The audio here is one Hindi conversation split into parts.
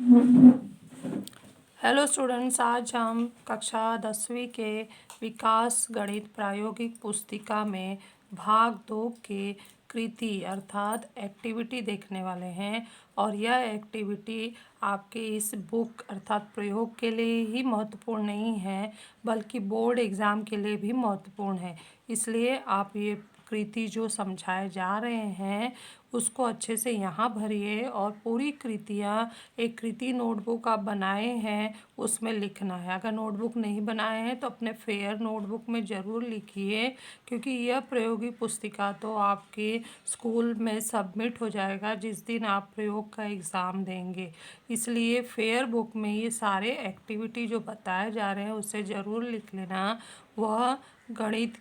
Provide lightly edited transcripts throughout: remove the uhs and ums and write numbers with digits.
हेलो स्टूडेंट्स, आज हम कक्षा 10वीं के विकास गणित प्रायोगिक पुस्तिका में भाग 2 के कृति अर्थात एक्टिविटी देखने वाले हैं। और यह एक्टिविटी आपके इस बुक अर्थात प्रयोग के लिए ही महत्वपूर्ण नहीं है, बल्कि बोर्ड एग्ज़ाम के लिए भी महत्वपूर्ण है। इसलिए आप ये कृति जो समझाए जा रहे हैं उसको अच्छे से यहाँ भरिए और पूरी कृतियाँ एक कृति नोटबुक आप बनाए हैं उसमें लिखना है। अगर नोटबुक नहीं बनाए हैं तो अपने फेयर नोटबुक में ज़रूर लिखिए, क्योंकि यह प्रयोगी पुस्तिका तो आपके स्कूल में सबमिट हो जाएगा जिस दिन आप प्रयोग का एग्ज़ाम देंगे। इसलिए फेयर बुक में ये सारे एक्टिविटी जो बताए जा रहे हैं उसे ज़रूर लिख लेना। वह गणित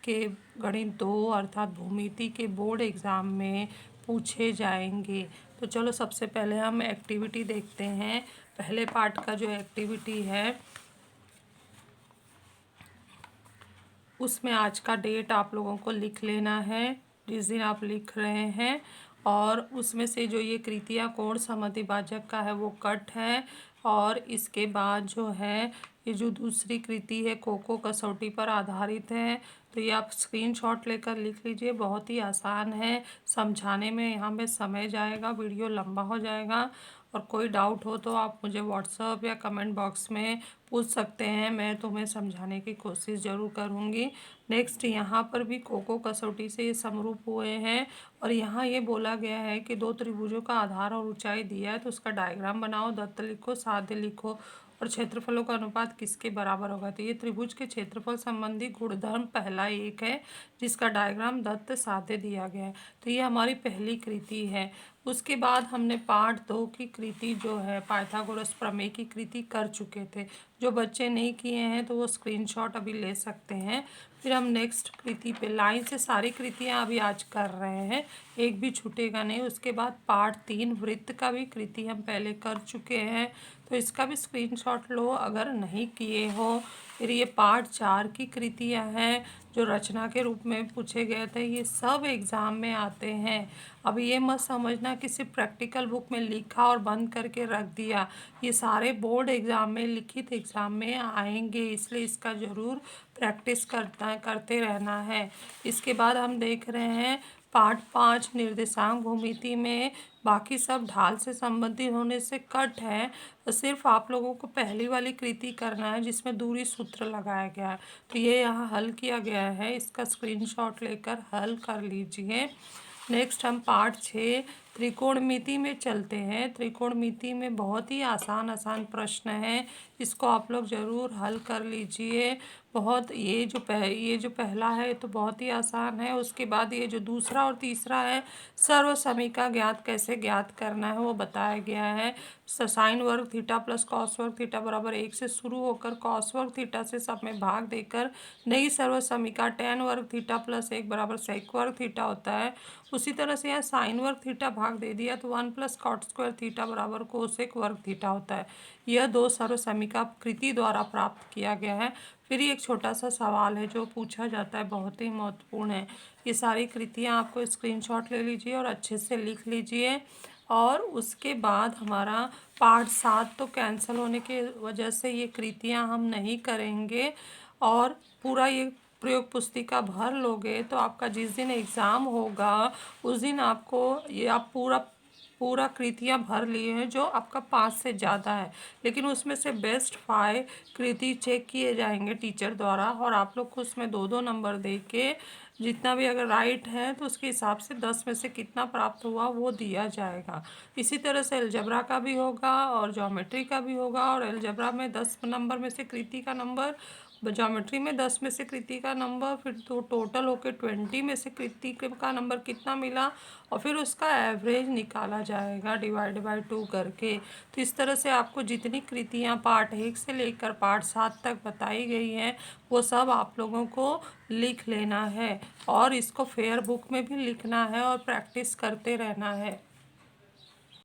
2 अर्थात भूमिति के बोर्ड एग्ज़ाम में पूछे जाएंगे। तो चलो सबसे पहले हम एक्टिविटी देखते हैं। पहले पार्ट का जो एक्टिविटी है उसमें आज का डेट आप लोगों को लिख लेना है जिस दिन आप लिख रहे हैं, और उसमें से जो ये कृतियाँ कोण समद्विभाजक का है वो कट है। और इसके बाद जो है ये जो दूसरी कृति है कोको कसौटी पर आधारित है, तो ये आप स्क्रीनशॉट लेकर लिख लीजिए। बहुत ही आसान है, समझाने में यहाँ पे समय जाएगा, वीडियो लंबा हो जाएगा। और कोई डाउट हो तो आप मुझे व्हाट्सएप या कमेंट बॉक्स में पूछ सकते हैं, मैं तुम्हें समझाने की कोशिश ज़रूर करूँगी। नेक्स्ट यहाँ पर भी कोको कसौटी से ये समरूप हुए हैं, और यहाँ ये बोला गया है कि दो त्रिभुजों का आधार और ऊंचाई दिया है तो उसका डायग्राम बनाओ, दत्त लिखो, साध्य लिखो और क्षेत्रफलों का अनुपात किसके बराबर होगा। तो ये त्रिभुज के क्षेत्रफल संबंधी गुणधर्म पहला एक है जिसका डायग्राम दत्त साध्य दिया गया है। तो ये हमारी पहली कृति है। उसके बाद हमने पार्ट 2 की कृति जो है पाइथागोरस प्रमेय की कृति कर चुके थे। जो बच्चे नहीं किए हैं तो वो स्क्रीनशॉट अभी ले सकते हैं। फिर हम नेक्स्ट कृति पे लाइन से सारी कृतियाँ अभी आज कर रहे हैं, एक भी छूटेगा नहीं। उसके बाद पार्ट 3 वृत्त का भी कृति हम पहले कर चुके हैं, तो इसका भी स्क्रीनशॉट लो अगर नहीं किए हो। फिर ये पार्ट 4 की कृतियाँ हैं जो रचना के रूप में पूछे गए थे, ये सब एग्ज़ाम में आते हैं। अब ये मत समझना कि सिर्फ प्रैक्टिकल बुक में लिखा और बंद करके रख दिया, ये सारे बोर्ड एग्ज़ाम में लिखित एग्ज़ाम में आएंगे, इसलिए इसका ज़रूर प्रैक्टिस करते रहना है। इसके बाद हम देख रहे हैं पार्ट 5 निर्देशांक भूमिति में बाकी सब ढाल से संबंधित होने से कट है, तो सिर्फ आप लोगों को पहली वाली कृति करना है जिसमें दूरी सूत्र लगाया गया है। तो ये यहाँ हल किया गया है, इसका स्क्रीनशॉट लेकर हल कर लीजिए। नेक्स्ट हम पार्ट 6 त्रिकोणमिति में चलते हैं। त्रिकोणमिति में बहुत ही आसान प्रश्न है, इसको आप लोग ज़रूर हल कर लीजिए। बहुत ये जो पहला है तो बहुत ही आसान है। उसके बाद ये जो दूसरा और तीसरा है, सर्व समीका कैसे ज्ञात करना है वो बताया गया है। साइन वर्ग थीटा प्लस कॉस वर्ग थीटा बराबर 1 से शुरू होकर कॉस वर्ग थीटा से सब में भाग देकर नई सर्व समीका टेन वर्ग थीटा प्लस 1 बराबर सेक वर्ग थीटा होता है। उसी तरह से यहाँ साइन वर्ग थीटा भाग दे दिया तो 1 प्लस कॉट स्क्वायर थीटा बराबर कोसेक वर्ग थीटा होता है। यह दो सर्व समीका कृति द्वारा प्राप्त किया गया है। फिर एक छोटा सा सवाल है जो पूछा जाता है, बहुत ही महत्वपूर्ण है। ये सारी कृतियाँ आपको स्क्रीनशॉट ले लीजिए और अच्छे से लिख लीजिए। और उसके बाद हमारा पार्ट 7 तो कैंसिल होने की वजह से ये कृतियाँ हम नहीं करेंगे, और पूरा ये प्रयोग पुस्तिका भर लोगे तो आपका जिस दिन एग्ज़ाम होगा उस दिन आपको ये आप पूरा कृतियाँ भर लिए हैं जो आपका 5 से ज़्यादा है, लेकिन उसमें से बेस्ट 5 कृति चेक किए जाएंगे टीचर द्वारा, और आप लोग को उसमें 2-2 नंबर दे के जितना भी अगर राइट है तो उसके हिसाब से 10 में से कितना प्राप्त हुआ वो दिया जाएगा। इसी तरह से अलजेब्रा का भी होगा और ज्योमेट्री का भी होगा, और अलजेब्रा में 10 नंबर में से कृति का नंबर, ज्योमेट्री में 10 में से कृति का नंबर, फिर तो टोटल होके 20 में से कृति का नंबर कितना मिला, और फिर उसका एवरेज निकाला जाएगा डिवाइड बाय 2 करके। तो इस तरह से आपको जितनी कृतियाँ पार्ट 1 से लेकर पार्ट 7 तक बताई गई हैं वो सब आप लोगों को लिख लेना है, और इसको फेयर बुक में भी लिखना है और प्रैक्टिस करते रहना है।